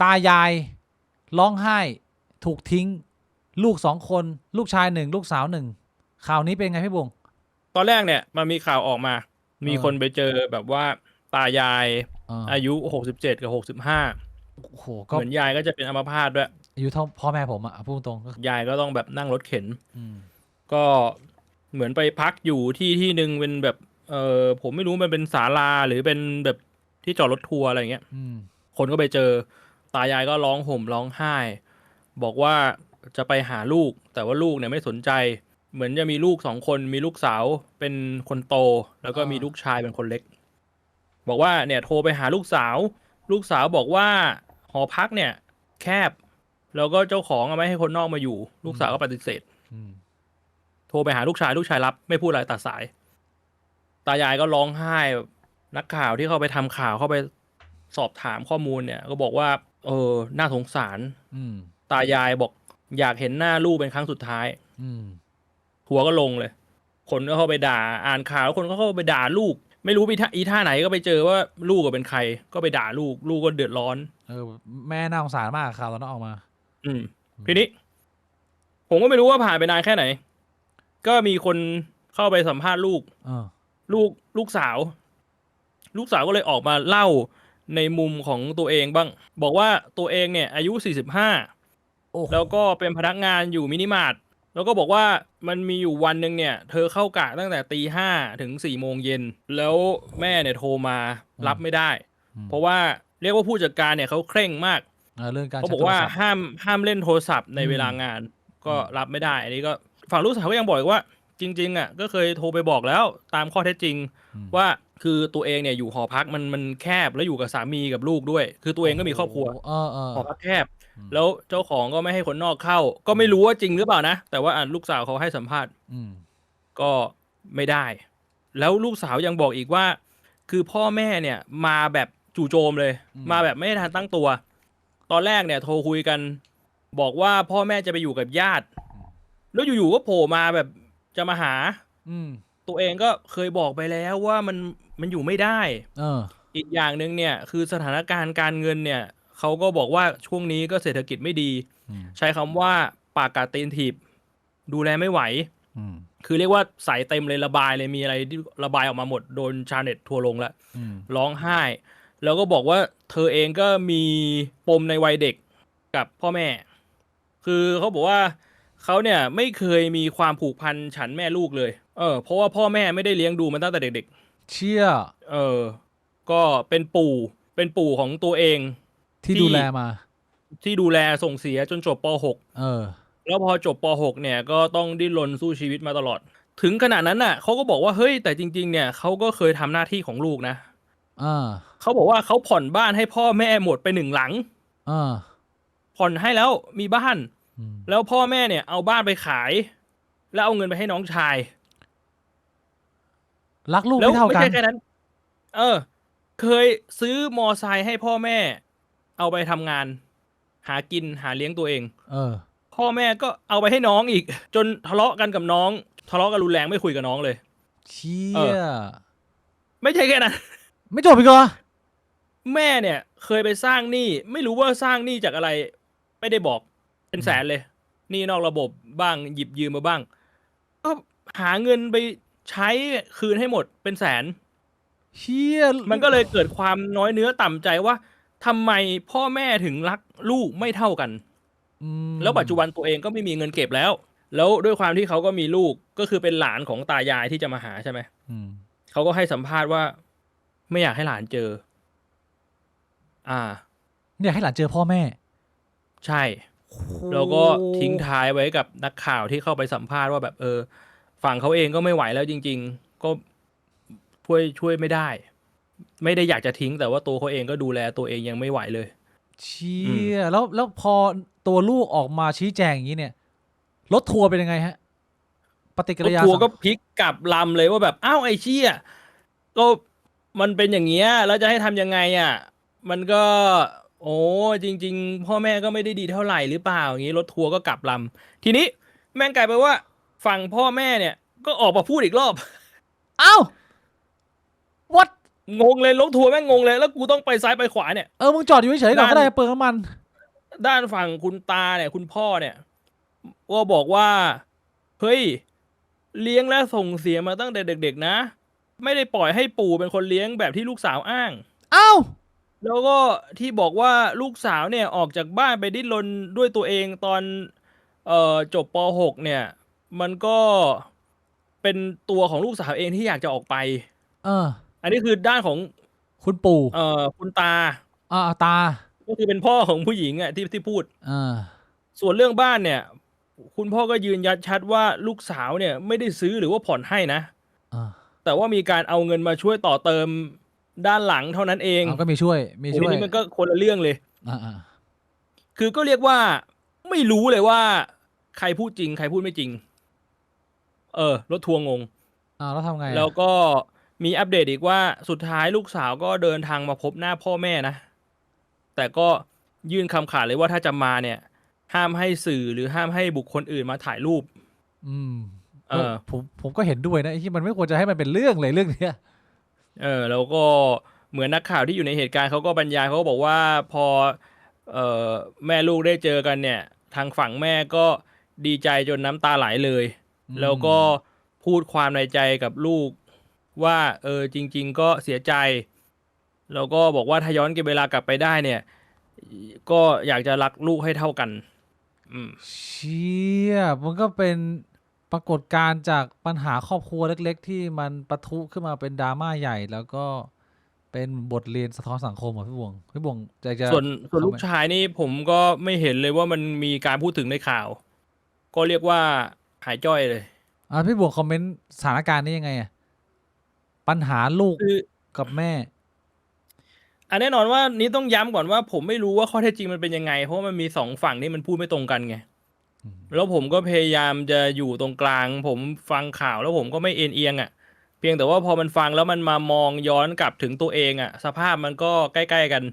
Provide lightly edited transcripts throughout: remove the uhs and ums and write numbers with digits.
ตายายร้องไห้ถูกทิ้งลูก2 คนลูกชาย1ลูกสาว1ข่าวนี้เป็นไงพี่บงตอนแรกเนี่ยมันมีข่าวออกมาเออมีคนไปเจอแบบว่าตายายเอออายุ67กับ65โอ้โหก็เหมือนยายก็จะเป็นอัมพาตด้วยอายุเท่าพ่อแม่ผมอะพูดตรงก็ยายก็ต้องแบบนั่งรถเข็นอืมก็เหมือนไปพักอยู่ที่หนึ่งเป็นแบบผมไม่รู้มันเป็นศาลาหรือเป็นแบบที่จอดรถทัวร์อะไรเงี้ยอืมคนก็ไปเจอตายายก็ร้องห่มร้องไห้บอกว่าจะไปหาลูกแต่ว่าลูกเนี่ยไม่สนใจเหมือนจะมีลูก2 คนมีลูกสาวเป็นคนโตแล้วเอก็มีอลูกชายเป็นคนเล็กบอกว่าเนี่ยโทรไปหาลูกสาวลูกสาวบอกว่าหอพักเนี่ยแคบแล้วก็เจ้าของไม่ให้คนนอกมาอยู่ลูกสาวก็ปฏิเสธอืมโทรไปหาลูกชายลูกชายรับไม่พูดอะไรตัดสายตายายก็ร้องไห้นักข่าวที่เข้าไปทำข่าวเข้าไปสอบถามข้อมูลเนี่ยก็บอกว่าน่าสงสารอืมตายายบอกอยากเห็นหน้าลูกเป็นครั้งสุดท้ายอืมหัวก็ลงเลยคนก็เข้าไปด่าอ่านข่าวคนก็เข้าไปด่าลูกไม่รู้อีท่าไหนก็ไปเจอว่าลูกก็เป็นใครก็ไปด่าลูกก็เดือดร้อนเออแม่น่าสงสารมากข่าวตอนนั้นออกมาอืมอืมทีนี้ผมก็ไม่รู้ว่าผ่านไปนานแค่ไหนก็มีคนเข้าไปสัมภาษณ์ลูกเออลูกลูกสาว ลูกสาวก็เลยออกมาเล่าในมุมของตัวเองบ้างบอกว่าตัวเองเนี่ยอายุ45โอ้โหแล้วก็เป็นพนักงานอยู่มินิมาร์ทแล้วก็บอกว่ามันมีอยู่วันหนึ่งเนี่ยเธอเข้ากะตั้งแต่ตี 5ถึง4 โมงเย็นแล้วแม่เนี่ยโทรมาอืมรับไม่ได้อืมเพราะว่าเรียกว่าผู้จัดการเนี่ยเขาเคร่งมากเรื่องการเขาบอกว่าใช้โทรศัพท์ห้ามเล่นโทรศัพท์ในอืมเวลางานก็อืมรับไม่ได้อันนี้ก็ฝั่งลูกสาวก็ยังบอกอีกว่าจริงๆอ่ะก็เคยโทรไปบอกแล้วตามข้อเท็จจริง อืมว่าคือตัวเองเนี่ยอยู่หอพักมันแคบแล้วอยู่กับสามีกับลูกด้วยคือตัวเองโอ้โหก็มีครอบครัวเออเออหอพักแคบอืมแล้วเจ้าของก็ไม่ให้คนนอกเข้าก็อืมไม่รู้ว่าจริงหรือเปล่านะแต่ว่าลูกสาวเขาให้สัมภาษณ์อืมก็ไม่ได้แล้วลูกสาวยังบอกอีกว่าคือพ่อแม่เนี่ยมาแบบจู่โจมเลยอืมมาแบบไม่ได้ทันตั้งตัวตอนแรกเนี่ยโทรคุยกันบอกว่าพ่อแม่จะไปอยู่กับญาติแล้วอยู่ๆก็โผล่มาแบบจะมาหาอืมตัวเองก็เคยบอกไปแล้วว่ามันอยู่ไม่ได้ เอออีกอย่างหนึ่งเนี่ยคือสถานการณ์การเงินเนี่ยเขาก็บอกว่าช่วงนี้ก็เศรษฐกิจไม่ดีอืมใช้คำว่าปากกาดตีนถีบดูแลไม่ไหวอืมคือเรียกว่าใส่เต็มเลยระบายเลยมีอะไรที่ระบายออกมาหมดโดนชาวเน็ตทัวร์ลงแล้วอืมร้องไห้แล้วก็บอกว่าเธอเองก็มีปมในวัยเด็กกับพ่อแม่คือเขาบอกว่าเขาเนี่ยไม่เคยมีความผูกพันฉันแม่ลูกเลยเพราะว่าพ่อแม่ไม่ได้เลี้ยงดูมันตั้งแต่เด็ก เชี่ยเออก็เป็นปู่ของตัวเองที่ดูที่แลมาที่ดูแลส่งเสียจนจบป .6 เออแล้วพอจบป .6 เนี่ยก็ต้องดิ้นรนสู้ชีวิตมาตลอดถึงขนาดนั้นน่ะเขาก็บอกว่าเฮ้ยแต่จริงๆเนี่ยเขาก็เคยทำหน้าที่ของลูกนะอ่าเขาบอกว่าเขาผ่อนบ้านให้พ่อแม่หมดไป1 หลังอ่าผ่อนให้แล้วมีบ้านอืมแล้วพ่อแม่เนี่ยเอาบ้านไปขายแล้วเอาเงินไปให้น้องชายรักลูกแล้วไม่ไม่เท่ากันใช่แค่นั้นเออเคยซื้อมอไซค์ให้พ่อแม่เอาไปทำงานหากินหาเลี้ยงตัวเอง เออพ่อแม่ก็เอาไปให้น้องอีกจนทะเลาะกันกับน้องทะเลาะกันรุนแรงไม่คุยกับน้องเลยเชี่เออยไม่ใช่แค่นั้น ไม่จบอีกเหรอ แม่เนี่ยเคยไปสร้างหนี้ไม่รู้ว่าสร้างหนี้จากอะไรไม่ได้บอกเป็นอืมแสนเลยหนี้นอกระบบบ้างหยิบยืมมาบ้างก็หาเงินไปใช้คืนให้หมดเป็นแสนเชี่ยมันก็เลยเกิดความน้อยเนื้อต่ำใจว่าทำไมพ่อแม่ถึงรักลูกไม่เท่ากัน อืแล้วมปัจจุบันตัวเองก็ไม่มีเงินเก็บแล้ว แล้วด้วยความที่เขาก็มีลูกก็คือเป็นหลานของตายายที่จะมาหาใช่ไหมอืมเขาก็ให้สัมภาษณ์ว่าไม่อยากให้หลานเจออ่าเนี่ยให้หลานเจอพ่อแม่ใช่โอ้แล้วก็ทิ้งท้ายไว้กับนักข่าวที่เข้าไปสัมภาษณ์ว่าแบบฝั่งเขาเองก็ไม่ไหวแล้วจริงๆก็ช่วยไม่ได้ไม่ได้อยากจะทิ้งแต่ว่าตัวเขาเองก็ดูแลตัวเองยังไม่ไหวเลยเชี่อืมยแล้วพอตัวลูกออกมาชี้แจงอย่างนี้เนี่ยรถทัวร์เป็นยังไงฮะปฏิกิรถทัวร์ริยาสังก็พลิกกลับลำเลยว่าแบบอ้าวไอ้เชี่ยก็มันเป็นอย่างเงี้ยแล้วจะให้ทำยังไงอ่ะมันก็โอ้จริงๆพ่อแม่ก็ไม่ได้ดีเท่าไหร่หรือเปล่าอย่างงี้รถทัวร์ก็กลับลำทีนี้แม่งกลายเป็นว่าฝั่งพ่อแม่เนี่ยก็ออกมาพูดอีกรอบ เอ้า what งงเลยรถทัวร์แม่งงงเลยแล้วกูต้องไปซ้ายไปขวาเนี่ย มึงจอดอยู่เฉยๆก่อนก็ได้เปลืองน้ำมัน ด้านฝั่งคุณตาเนี่ยคุณพ่อเนี่ยก็บอกว่าเฮ้ยเลี้ยงและส่งเสียมาตั้งแต่เด็กๆนะไม่ได้ปล่อยให้ปู่เป็นคนเลี้ยงแบบที่ลูกสาวอ้าง เอ้า แล้วก็ที่บอกว่าลูกสาวเนี่ยออกจากบ้านไปดิ้นรนด้วยตัวเองตอนจบป .6 เนี่ยมันก็เป็นตัวของลูกสาวเองที่อยากจะออกไป เออ อันนี้คือด้านของ คุณปู่ คุณตา ตา ก็คือเป็นพ่อของผู้หญิงอ่ะที่พูด เออ ส่วนเรื่องบ้านเนี่ย คุณพ่อก็ยืนยันชัดว่าลูกสาวเนี่ยไม่ได้ซื้อหรือว่าผ่อนให้นะ แต่ว่ามีการเอาเงินมาช่วยต่อเติมด้านหลังเท่านั้นเอง ก็มีช่วย โอ้นี่มันก็คนละเรื่องเลย อ่า คือก็เรียกว่าไม่รู้เลยว่าใครพูดจริงใครพูดไม่จริง รถทัวร์งง แล้วทำไง แล้วก็มีอัปเดตอีกว่าสุดท้ายลูกสาวก็เดินทางมาพบหน้าพ่อแม่นะ แต่ก็ยื่นคำขาดเลยว่าถ้าจะมาเนี่ย ห้ามให้สื่อหรือห้ามให้บุคคลอื่นมาถ่ายรูป ผมก็เห็นด้วยนะที่มันไม่ควรจะให้มันเป็นเรื่องเลยเรื่องเนี้ย แล้วก็เหมือนนักข่าวที่อยู่ในเหตุการณ์เขาก็บรรยายเขาก็บอกว่าพอแม่ลูกได้เจอกันเนี่ย ทางฝั่งแม่ก็ดีใจจนน้ำตาไหลเลย แล้วก็พูดความในใจกับลูกว่าจริงๆก็เสียใจ แล้วก็บอกว่าถ้าย้อนเวลากลับไปได้เนี่ย ก็อยากจะรักลูกให้เท่ากันเชี่ยมันก็เป็นปรากฏการณ์จากปัญหาครอบครัวเล็กๆที่มันปะทุขึ้นมาเป็นดราม่าใหญ่ แล้วก็เป็นบทเรียนสะท้อนสังคมอ่ะพี่บวงจะส่วนลูกชายนี่ผมก็ไม่เห็นเลยว่ามันมีการพูดถึงในข่าว ก็เรียกว่าหายจ้อยเลยพี่บวงคอมเมนต์สถานการณ์นี้ยังไงอ่ะปัญหาลูกกับแม่แน่นอนว่านี้ต้องย้ำก่อนว่าผมไม่รู้ว่าข้อเท็จจริงมันเป็นยังไงเพราะมันมีสองฝั่งที่มันพูดไม่ตรงกันไงแล้วผมก็พยายามจะอยู่ตรงกลางผมฟังข่าวแล้วผมก็ไม่เอ็นเอียงอ่ะเพียงแต่ว่าพอมันฟังแล้วมันมามองย้อนกลับถึงตัวเองอ่ะสภาพมันก็ใกล้ๆกัน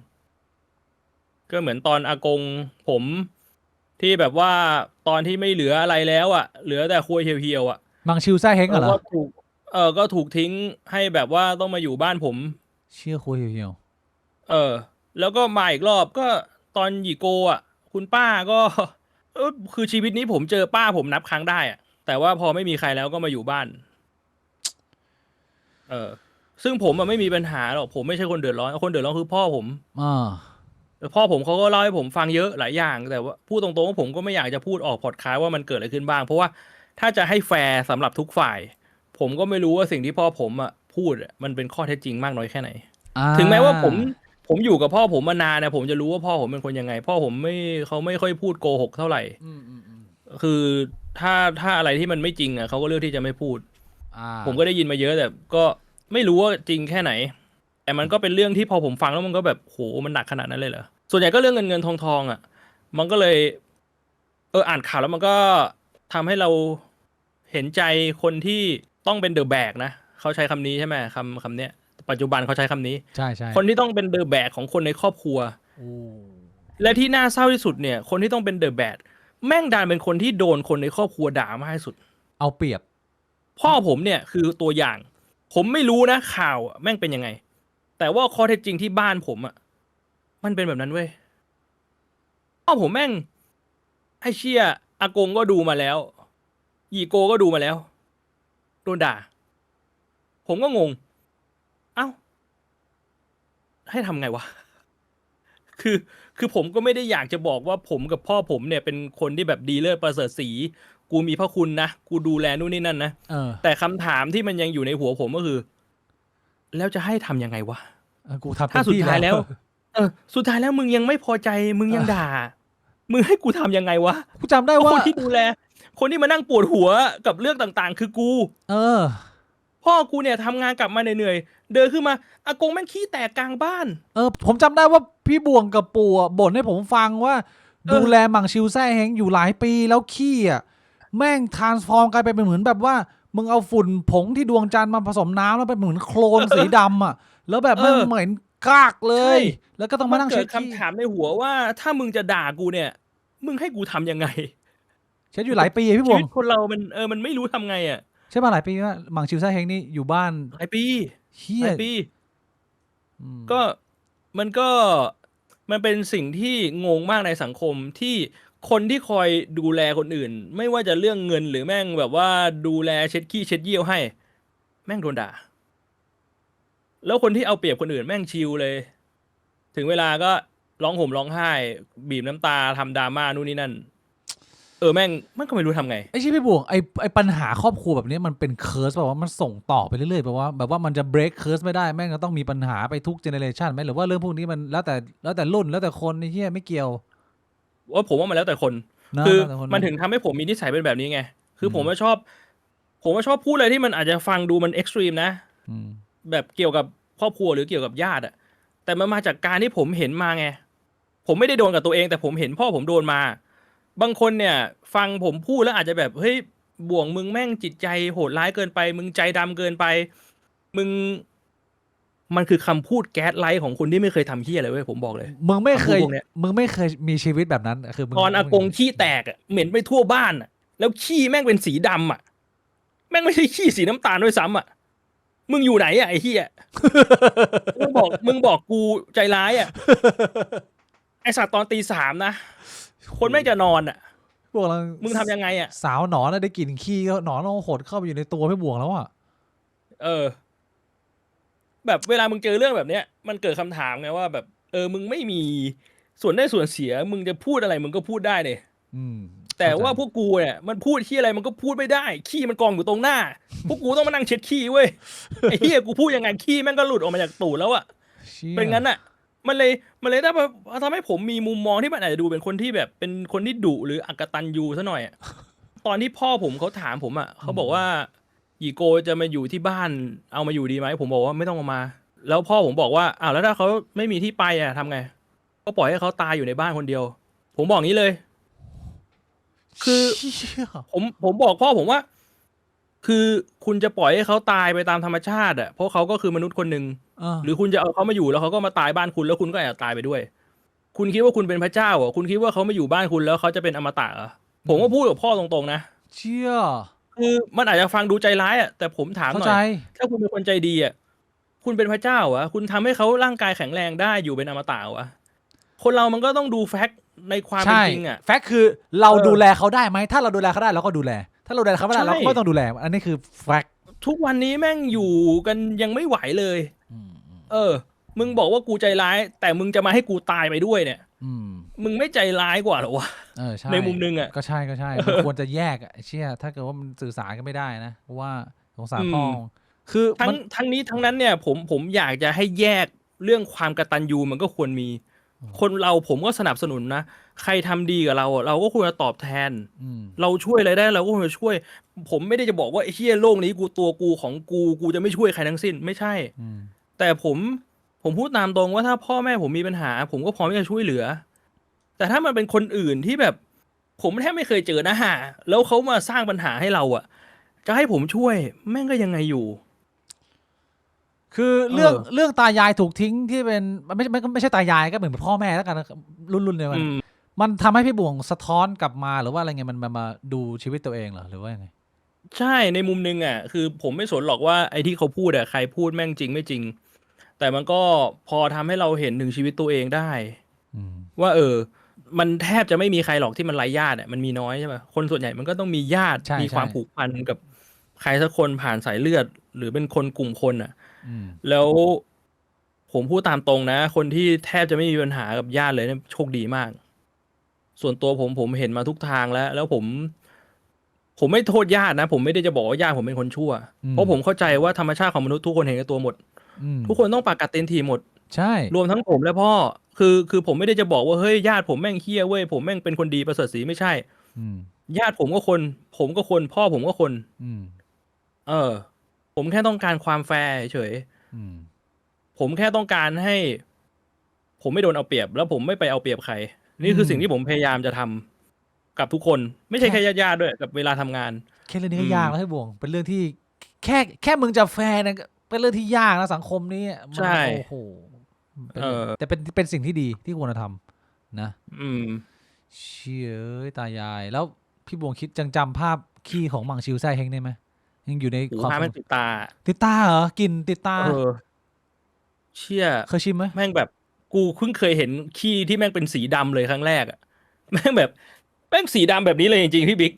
ก็เหมือนตอนอากงผมที่แบบว่าตอนที่ไม่เหลืออะไรแล้วอ่ะเหลือแต่ครัวเหี่ยวๆอ่ะมังชิวแซ่เฮงเหรอก็ถูกทิ้งให้แบบว่าต้องมาอยู่บ้านผมเชื่อครัวเหี่ยวแล้วก็มาอีกรอบก็ตอนหยีโกอ่ะคุณป้าก็คือชีวิตนี้ผมเจอป้าผมนับครั้งได้อ่ะแต่ว่าพอไม่มีใครแล้วก็มาอยู่บ้านซึ่งผมไม่มีปัญหาหรอกผมไม่ใช่คนเดือดร้อนคนเดือดร้อนคือพ่อผมแต่พ่อผมเขาก็เล่าให้ผมฟังเยอะหลายอย่างแต่ว่าพูดตรงๆว่าผมก็ไม่อยากจะพูดออกพอดคาสต์ว่ามันเกิดอะไรขึ้นบ้างเพราะว่าถ้าจะให้แฟร์สำหรับทุกฝ่ายผมก็ไม่รู้ว่าสิ่งที่พ่อผมพูดมันเป็นข้อเท็จจริงมากน้อยแค่ไหนถึงแม้ว่าผมอยู่กับพ่อผมมานานนะผมจะรู้ว่าพ่อผมเป็นคนยังไงพ่อผมเขาไม่ค่อยพูดโกหกเท่าไหร่คือถ้าอะไรที่มันไม่จริงเขาก็เลือกที่จะไม่พูดผมก็ได้ยินมาเยอะแต่ก็ไม่รู้ว่าจริงแค่ไหนแต่มันก็เป็นเรื่องที่พอผมฟังแล้วมันก็แบบโหมันหนักขนาดนั้นเลยเหรอส่วนใหญ่ก็เรื่องเงินทองมันก็เลยอ่านข่าวแล้วมันก็ทำให้เราเห็นใจคนที่ต้องเป็นเดอะแบกนะเขาใช้คำนี้ใช่ไหมคำเนี้ยปัจจุบันเขาใช้คำนี้ใช่คนที่ต้องเป็นเดอะแบกของคนในครอบครัวและที่น่าเศร้าที่สุดเนี่ยคนที่ต้องเป็นเดอะแบกแม่งดันเป็นคนที่โดนคนในครอบครัวด่ามากที่สุดเอาเปรียบพ่อผมเนี่ยคือตัวอย่างผมไม่รู้นะข่าวแม่งเป็นยังไงแต่ว่าข้อเท็จจริงที่บ้านผมมันเป็นแบบนั้นเว้ยพ่อผมแม่งไอ้เชี่ยอากงก็ดูมาแล้วยีโกก็ดูมาแล้วโดนด่าผมก็งงเอ้าให้ทำไงวะคือผมก็ไม่ได้อยากจะบอกว่าผมกับพ่อผมเนี่ยเป็นคนที่แบบดีเลิศประเสริฐศรีกูมีพระคุณนะกูดูแลนู่นนี่นั่นนะแต่คำถามที่มันยังอยู่ในหัวผมก็คือแล้วจะให้ทำยังไงวะกูทำถ้าสุดท้ายแล้วสุดท้ายแล้วมึงยังไม่พอใจมึงยังด่ามึงให้กูทำยังไงวะกูจำได้ว่าคนที่ดูแลคนที่มานั่งปวดหัวกับเรื่องต่างๆคือกูพ่อกูเนี่ยทำงานกลับมาเหนื่อยเดินขึ้นมาอากงแม่งขี้แตกกลางบ้านผมจำได้ว่าพี่บวงกับปู่บ่นให้ผมฟังว่าดูแลหมั่งชิวแซ่เฮงอยู่หลายปีแล้วขี้แม่งทรานส์ฟอร์มกลายเป็นเหมือนแบบว่ามึงเอาฝุ่นผงที่ดวงจันทร์มาผสมน้ำแล้วเป็นเหมือนโคลนสีดำแล้วแบบมันเหมือนกากเลยแล้วก็ต้องมานั่งเช็ดคำถามในหัวว่าถ้ามึงจะด่ากูเนี่ยมึงให้กูทำยังไงเช็ดอยู่หลายปีพี่บวงชีวิตคนเรามันไม่รู้ทำไงใช่ป่ะหลายปีว่าหมั่งชิวแซ่เฮงนี่อยู่บ้านหลายปีเฮียปี ก็มันก็มันเป็นสิ่งที่งงมากในสังคมที่คนที่คอยดูแลคนอื่น ไม่ว่าจะเรื่องเงินหรือแม่งแบบว่าดูแลเช็ดขี้เช็ดเยี่ยวให้ แม่งโดนด่า แล้วคนที่เอาเปรียบคนอื่นแม่งชิลเลย ถึงเวลาก็ร้องห่มร้องไห้ บีบน้ำตาทำดราม่านู่นนี่นั่น แม่งมันก็ไม่รู้ทำไง ไอ้ที่พี่บวงไอ้ปัญหาครอบครัวแบบนี้มันเป็นเคิร์สแบบว่ามันส่งต่อไปเรื่อยๆแบบว่ามันจะ break เคิร์สไม่ได้แม่งก็ต้องมีปัญหาไปทุกเจเนเรชันไหมหรือว่าเรื่องพวกนี้มันแล้วแต่รุ่นแล้วแต่คนไอ้เหี้ยไม่เกี่ยวว่าผมว่ามันแล้วแต่คน นะ คือ แล้วแต่คน มันถึงทำให้ผมมีนิสัยเป็นแบบนี้ไง คืออ ม ผมว่าชอบพูดอะไรที่มันอาจจะฟังดูมันเอ็กซ์ตรีมนะ อืม แบบเกี่ยวกับครอบครัวหรือเกี่ยวกับญาติอะแต่มันมาจากการที่ผมเห็นมาไง ผมไม่ได้โดนกับตัวเองแต่ผมเห็นพ่อผมโดนมา บางคนเนี่ย ฟังผมพูดแล้วอาจจะแบบเฮ้ยบ่วงมึงแม่งจิตใจโหดร้ายเกินไป มึงใจดำเกินไป มึงมันคือคำพูดแก๊สไลท์ของคนที่ไม่เคยทำเหี้ยอะไรเว้ยผมบอกเลย มึงไม่เคย คำพูดพวกเนี้ย มึงไม่เคยมีชีวิตแบบนั้นคือมึง ตอนอากงขี้แตกอะเหม็นไปทั่วบ้านอะแล้วขี้แม่งเป็นสีดำอะแม่งไม่ใช่ขี้สีน้ำตาลด้วยซ้ำอะมึงอยู่ไหนอะไอ้เหี้ย มึงบอกกูใจร้ายอะไอสัตว์ตอนตีสามนะคนแม่งจะนอนอะ บวกเรา มึงทำยังไงอะ สาวหนอนน่ะได้กลิ่นขี้ก็หนอนเราหดเข้าไปอยู่ในตัวพี่บวงแล้วอ่ะ เออ แบบเวลามึงเจอเรื่องแบบเนี้ย มันเกิดคำถามไงว่าแบบมึงไม่มีส่วนได้ส่วนเสีย มึงจะพูดอะไรมึงก็พูดได้เนี่ย อืม แต่ว่าพวกกูเนี่ยมันพูดที่อะไรมันก็พูดไม่ได้ ขี้มันกองอยู่ตรงหน้า พวกกูต้องมานั่งเช็ดขี้เว้ย ไอ้เหี้ยกูพูดยังไงขี้แม่งก็หลุดออกมาจากตูดแล้วอะ เชี่ย เป็นงั้นอะมันเลยทำให้ผมมีมุมมองที่มันอาจจะดูเป็นคนที่แบบเป็นคนที่ดุหรืออกตัญญูซะหน่อยอะตอนที่พ่อผมเขาถามผมอะเขาบอกว่าหยีโกจะมาอยู่ที่บ้านเอามาอยู่ดีไหมผมบอกว่าไม่ต้องเอามา แล้วพ่อผมบอกว่าอ้าวแล้วถ้าเขาไม่มีที่ไปอะทำไง ก็ปล่อยให้เขาตายอยู่ในบ้านคนเดียว ผมบอกงี้เลย คือ เชี่ย ผมบอกพ่อผมว่า คือคุณจะปล่อยให้เขาตายไปตามธรรมชาติอ่ะเพราะเขาก็คือมนุษย์คนหนึ่ง หรือคุณจะเอาเขามาอยู่แล้วเขาก็มาตายบ้านคุณแล้วคุณก็อาจจะตายไปด้วย คุณคิดว่าคุณเป็นพระเจ้าเหรอคุณคิดว่าเขามาอยู่บ้านคุณแล้วเขาจะเป็นอมตะเหรอผมก็พูดกับพ่อตรงๆนะ เชี่ย คือมันอาจจะฟังดูใจร้ายอ่ะแต่ผมถามห เข้า น่ ใจ อยถ้าคุณเป็นคนใจดีอ่ะคุณเป็นพระเจ้าเหรอคุณทำให้เขาร่างกายแข็งแรงได้อยู่เป็นอมตะเหรอคนเรามันก็ต้องดูแฟกต์ในความเป็น ใช่ จริงอ่ะ แฟกต์คือเรา เออ ดูแลเขาได้ไหมถ้าเราดูแลเขาได้เราก็ดูแล ถ้าเราดูแลเขาไม่ได้ ใช่ เราก็ไม่ต้องดูแล อันนี้คือแฟกต์ ทุกวันนี้แม่งอยู่กันยังไม่ไหวเลย อืม มึงบอกว่ากูใจร้าย แต่มึงจะมาให้กูตายไปด้วยเนี่ย อืม มึงไม่ใจร้ายกว่าเหรอวะ ใช่ ในมุมนึงอ่ะ ก็ใช่มันควรจะแยกอะไอ้เชี่ยถ้าเกิดว่ามันสื่อสารกันไม่ได้นะเพราะว่าสงสารพ่อคือ ทั้ มั ง น ทั้งนี้ทั้งนั้นเนี่ยผมอยากจะให้แยกเรื่องความกตัญญูมันก็ควรมี คนเราผมก็สนับสนุนนะ ใครทำดีกับเราอะเราก็ควรจะตอบแทน อืม เราช่วยอะไรได้เราก็ควรจะช่วย ผมไม่ได้จะบอกว่าไอ้เหี้ยโลกนี้กูตัวกูของกูจะไม่ช่วยใครทั้งสิ้นไม่ใช่ อืม แต่ผมพูดตามตรงว่าถ้าพ่อแม่ผมมีปัญหา ผมก็พร้อมที่จะช่วยเหลือ แต่ถ้ามันเป็นคนอื่นที่แบบ ผมแทบไม่เคยเจอนะฮะแล้วเขามาสร้างปัญหาให้เราอะจะให้ผมช่วย แม่งก็ยังไงอยู่ คือเรื่องตายายถูกทิ้งที่เป็นไม่ใช่ตายายก็เหมือนพ่อแม่แล้วกันนะรุ่นเดียวกัน อืม มันทำให้พี่บ่วงสะท้อนกลับมาหรือว่าอะไรเงี้ยมันมาดูชีวิตตัวเองเหรอหรือว่ายังไง ใช่ในมุมนึงอ่ะคือผมไม่สนหรอกว่าไอ้ที่เขาพูดอ่ะใครพูดแม่งจริงไม่จริง แต่มันก็พอทำให้เราเห็นถึงชีวิตตัวเองได้ อืม ว่ามันแทบจะไม่มีใครหรอกที่มันไร้ญาติอ่ะมันมีน้อยใช่ไหมคนส่วนใหญ่มันก็ต้องมีญาติ ใช่ มีความ ใช่ ผูกพันกับใครสักคนผ่านสายเลือด หรือเป็นคนกลุ่มคนอ่ะ อืม แล้วผมพูดตามตรงนะ คนที่แทบจะไม่มีปัญหากับญาติเลยเนี่ยโชคดีมาก ส่วนตัวผมเห็นมาทุกทางแล้วผมไม่โทษญาตินะ ผมไม่ได้จะบอกว่าญาติผมเป็นคนชั่ว เพราะผมเข้าใจว่าธรรมชาติของมนุษย์ทุกคนเห็นแก่ตัวหมด อืม ทุกคนต้องปากกัดเต็มทีหมด ใช่ รวมทั้งผมและพ่อ คือผมไม่ได้จะบอกว่าเฮ้ยญาติผมแม่งเฮี้ยเว้ยผมแม่งเป็นคนดีประเสริฐศรีไม่ใช่ อืม ญาติผมก็คน ผมก็คน พ่อผมก็คน อืม ผมแค่ต้องการความแฟร์เฉย อืม ผมแค่ต้องการให้ ผมไม่โดนเอาเปรียบ แล้วผมไม่ไปเอาเปรียบใคร นี่คือสิ่งที่ผมพยายามจะทำกับทุกคน ไม่ใช่แค่ญาติๆด้วยกับเวลาทำงาน แค่เรื่องนี้ก็ยากแล้วให้บ่วงเป็นเรื่องที่แค่มึงจะแฟร์นะเป็นเรื่องที่ยากนะสังคมนี้มัน ใช่ โอ้โหแต่เป็นสิ่งที่ดีที่ควรจะทำนะ อืม เชี่ยเอ้ยตายาย แล้วพี่บวงคิดจังจำภาพขี้ของมังชิวแซ่เฮงได้ไหมยังอยู่ใน หู ความ พามันติดตา ติดตาเหรอกลินติดตา เออ เชี่ย เคยชิมไหม แม่งแบบกูเพิ่งเคยเห็นขี้ที่แม่งเป็นสีดำเลยครั้งแรกอะแม่งแบบแม่งสีดำแบบนี้เลยจริงๆพี่บิ๊ก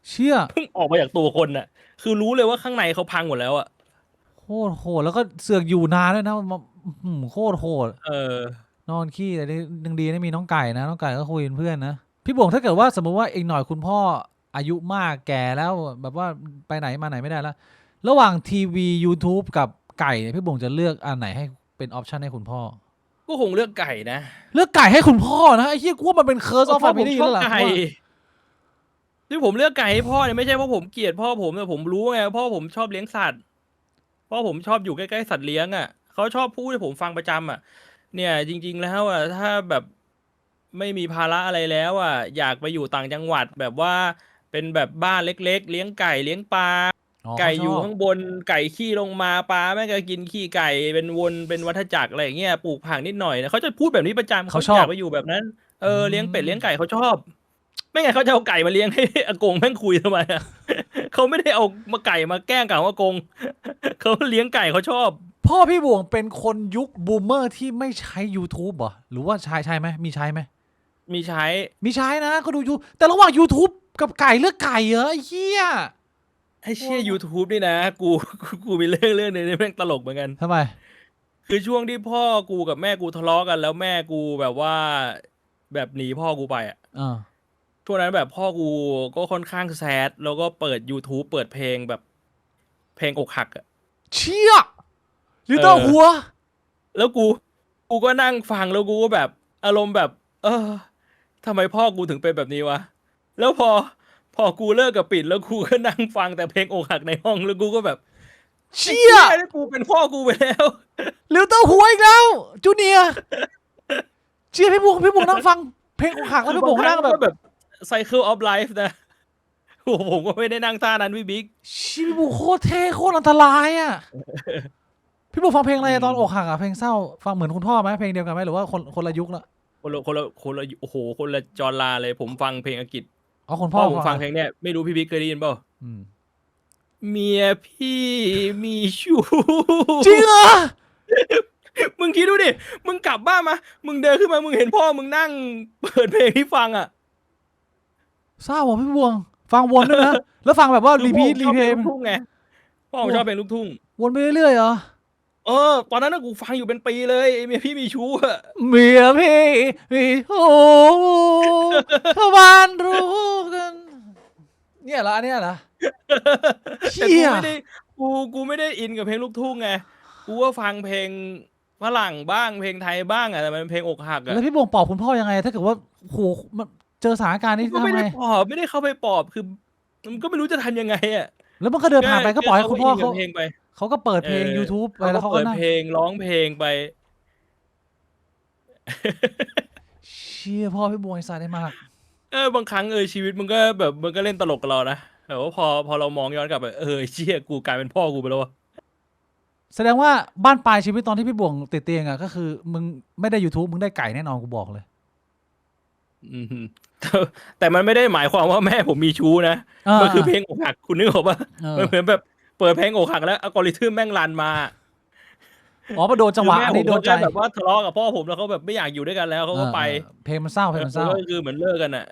เชี่ย เพิ่งออกมาจากตัวคนน่ะ คือรู้เลยว่าข้างในเขาพังหมดแล้วอะ โคตรโหดแล้วก็เสือกอยู่นานด้วยนะโคตรโหด เออ นอนขี้แต่นี่ยังดีนะมีน้องไก่นะน้องไก่ก็คุยเป็นเพื่อนนะพี่บวงถ้าเกิดว่าสมมติว่าอีกหน่อยคุณพ่ออายุมากแก่แล้วแบบว่าไปไหนมาไหนไม่ได้แล้วระหว่างทีวี YouTube กับไก่เนี่ยพี่บวงจะเลือกอันไหนให้เป็นออปชันให้คุณพ่อ ก็คงเลือกไก่นะ เลือกไก่ให้คุณพ่อนะไอ้เหี้ยกูว่ามันเป็นเคิร์สออฟ เพ แฟ ราะผ มิ ม ลี่ ชอ แล้ บ วล่ะ ไก่ที่ผมเลือกไก่ให้พ่อเนี่ยไม่ใช่เพราะผมเกลียดพ่อผมแต่ผมรู้ไงพ่อผมชอบเลี้ยงสัตว์พ่อผมชอบอยู่ใกล้ๆสัตว์เลี้ยงอ่ะเขาชอบพูดให้ผมฟังประจำอ่ะ เนี่ยจริง ๆ แล้วอ่ะถ้าแบบไม่มีภาระอะไรแล้วอ่ะอยากไปอยู่ต่างจังหวัดแบบว่าเป็นแบบบ้านเล็กๆเลี้ยงไก่เลี้ยงปลา ไก่อยู่ข้างบนไก่ขี้ลงมาปลาแม่งก็กินขี้ไก่เป็นวนเป็นวัฏจักรอะไรอย่างเงี้ยปลูกผักนิดหน่อยนะเขาจะพูดแบบนี้ประจำ เขาชอบ อยากไปอยู่แบบนั้นเลี้ยงเป็ดเลี้ยงไก่เขาชอบ ไม่งั้นเขาจะเอาไก่มาเลี้ยงให้อากงแม่งคุยทำไมอ่ะ เขาไม่ได้เอามาไก่มาแกล้งกับอากง เขาเลี้ยงไก่เขาชอบ พ่อพี่บวงเป็นคนยุคบูมเมอร์ที่ไม่ใช้ YouTube เหรอหรือว่าใช้ไหมมีใช้ไหม มีใช้ มีใช้นะก็ดูยูแต่ระหว่าง YouTube กับไก่เลือกไก่เหรอไอ้เหี้ย ให้เชี่ย YouTube นี่นะกูมีเรื่องนึงนี่แม่งตลกเหมือนกัน ทำไม คือช่วงที่พ่อกูกับแม่กูทะเลาะกันแล้วแม่กูแบบว่าแบบหนีพ่อกูไปอ่ะ อ่า ช่วงนั้นแบบพ่อกูก็ค่อนข้างแซดแล้วก็เปิด YouTube เปิดเพลงแบบเพลงอกหักอ่ะ เชี่ยลิตเติ้ลหัว แล้วกูก็นั่งฟังแล้วกูก็แบบอารมณ์แบบ ทำไมพ่อกูถึงเป็นแบบนี้วะ แล้วพอกูเลิกกับปิดแล้วกูก็นั่งฟังแต่เพลงอกหักในห้องแล้วกูก็แบบ เชี่ย ไอ้กูเป็นพ่อกูไปแล้ว ลิตเติ้ลหัวอีกแล้วจูเนียร์เชี่ยพี่บวงนั่งฟังเพลงอกหักแล้วพี่บวงนั่งแบบ Cycle of Life นะโอ้โหผมก็ไม่ได้นั่งท่านั้นพี่บิ๊ก ชี่พี่บวงโคตรเท่โคตรอันตรายอ่ะพี่บวงฟังเพลงอะไรตอนอกหักอ่ะเพลงเศร้าฟังเหมือนคุณพ่อไหมเพลงเดียวกันไหมหรือว่าคนละยุคละ คนละโอ้โหคนละจอร์ลาเลยผมฟังเพลงอังกฤษ อ๋อคุณ พ่ พ่ อ อ ผมฟังเพลงเนี้ยไม่รู้พี่บิ๊กเคยได้ยินเปล่า อืม เมียพี่มีชู้ จริงเหรอ มึงคิดดูดิมึงกลับบ้านมามึงเดินขึ้นมามึงเห็นพ่อมึงนั่งเปิดเพลงที่ฟังอ่ะ เศร้าอ่ะพี่บวงฟังวนด้วยนะแล้วฟังแบบว่ารีพีท คือพ่อผมชอบเพล ย์ งลูกทุ่งไงพ่อผมชอบเพลงลูกทุ่ง วนไปเรื่อยๆเหรอ ตอนนั้นน่ะกูฟังอยู่เป็นปีเลยไอ้เมียพี่มีชู้อะ เมียพี่มีโอ้ชาวบ้านรู้กัน เนี่ยเหรออันเนี้ยเหรอ เชี่ แต่ ย กูไม่ได้อินกับเพลงลูกทุ่งไงกูก็ฟังเพลงฝรั่งบ้างเพลงไทยบ้างอะแต่มันเป็นเพลงอกหักอะ แล้วพี่บวงปอบคุณพ่อยังไง ถ้าเกิดว่าโหมันเจอสถานการณ์นี้ ก็ไม่ ทำไง ได้ปอบไม่ได้เข้าไปปอบคือมันก็ไม่รู้จะทำยังไงอะ แล้วมันก็เดินผ่านไปก็ปล่อยให้คุณพ่อ อินกั เขา บเพลงไป เขาก็เปิดเพลง YouTube ไปแล้วเขาก็ เปิด นั่ง เพลงร้องเพลงไป เชี่ยพ่อพี่บวงไอ้สายได้มาก บางครั้งชีวิตมันก็แบบมันก็เล่นตลกกับเรานะแต่ว่าพอเรามองย้อนกลับไปเชี่ยกูกลายเป็นพ่อกูไปแล้ววะ แสดงว่าบ้านปลายชีวิตตอนที่พี่บวงติดเตียงอ่ะก็คือมึงไม่ได้ YouTube มึงได้ไก่แน่นอนกูบอกเลย อืมแต่มันไม่ได้หมายความว่าแม่ผมมีชู้นะมันคือเพลงอกหักคุณนึกออกปะมันเหมือนแบบเปิดเพลงอกหักแล้วอัลกอริทึมแม่งรันมา อ๋อมาโดนจังหวะ คือแม่ อัน ผ นี้ ม โดนใจ แค่แบบว่าทะเลาะกับพ่อผมแล้วเขาแบบไม่อยากอยู่ด้วยกันแล้วเขาก็ไป เพลงมันเศร้าเพลงมันเศร้า ก็คือเหมือนเลิกกันอ่ะ